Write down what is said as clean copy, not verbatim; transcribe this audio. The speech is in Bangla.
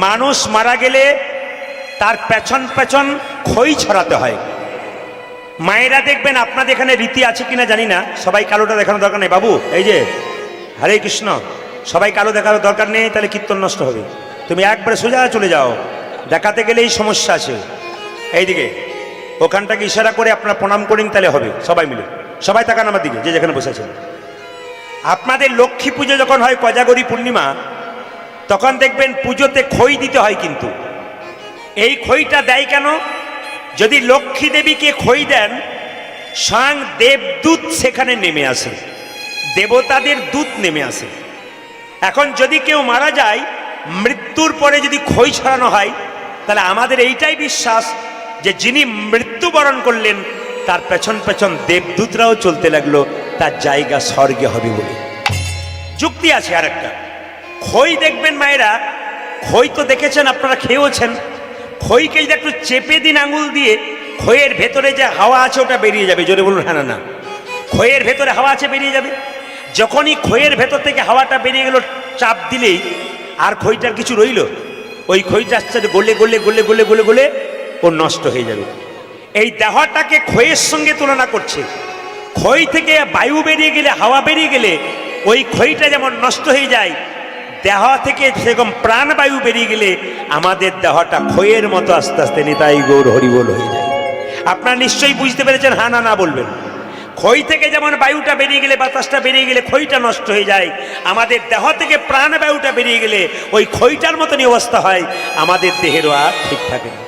মানুষ মারা গেলে তার পেছন পেছন খই ছড়াতে হয়। মায়েরা দেখবেন, আপনাদের এখানে রীতি আছে কিনা জানি না, সবাই কালোটা দেখানোর দরকার নেই বাবু, এই যে হরে কৃষ্ণ, সবাই কালো দেখানোর দরকার নেই, তাহলে কীর্তন নষ্ট হবে। তুমি একবারে সোজা চলে যাও, দেখাতে গেলেই সমস্যা আছে। এইদিকে ওখানটাকে ইশারা করে আপনারা প্রণাম করেন, তাহলে হবে। সবাই মিলে, সবাই তাকান আমার দিকে, যে যেখানে বসেছেন। আপনাদের লক্ষ্মী পুজো যখন হয়, কোজাগরী পূর্ণিমা, তখন দেখবেন পুজোতে খই দিতে হয়। কিন্তু এই খইটা দেয় কেন? যদি লক্ষ্মী দেবীকে খই দেন, স্বয়ং দেবদূত সেখানে নেমে আসে, দেবতাদের দূত নেমে আসে। এখন যদি কেউ মারা যায়, মৃত্যুর পরে যদি খই ছড়ানো হয়, তাহলে আমাদের এইটাই বিশ্বাস যে যিনি মৃত্যুবরণ করলেন তার পেছন পেছন দেবদূতরাও চলতে লাগলো, তার জায়গা স্বর্গে হবে বলে যুক্তি আছে। আর একটা খই দেখবেন মায়েরা, খই তো দেখেছেন আপনারা, খেয়েওছেন। খইকে যদি একটু চেপে দিন আঙুল দিয়ে, খইয়ের ভেতরে যে হাওয়া আছে ওটা বেরিয়ে যাবে। জোরে বলুন হ্যাঁ না না। খইয়ের ভেতরে হাওয়া আছে, বেরিয়ে যাবে। যখনই খইয়ের ভেতর থেকে হাওয়াটা বেরিয়ে গেল, চাপ দিলেই আর খইটার কিছু রইল? ওই খইটা আস্তে আস্তে গলে গলে গলে গলে গলে গলে ও নষ্ট হয়ে যাবে। এই দেহটাকে খইয়ের সঙ্গে তুলনা করছে। খই থেকে বায়ু বেরিয়ে গেলে, হাওয়া বেরিয়ে গেলে ওই খইটা যেমন নষ্ট হয়ে যায়, দেহ থেকে সেরকম প্রাণবায়ু বেরিয়ে গেলে আমাদের দেহটা খইয়ের মতো আস্তে আস্তে নিতাই গৌর হরিবোল হয়ে যায়। আপনারা নিশ্চয়ই বুঝতে পেরেছেন, হ্যাঁ না না বলবেন। খই থেকে যেমন বায়ুটা বেরিয়ে গেলে, বাতাসটা বেরিয়ে গেলে খইটা নষ্ট হয়ে যায়, আমাদের দেহ থেকে প্রাণবায়ুটা বেরিয়ে গেলে ওই খইটার মতনই অবস্থা হয়, আমাদের দেহেরও আর ঠিক থাকে না।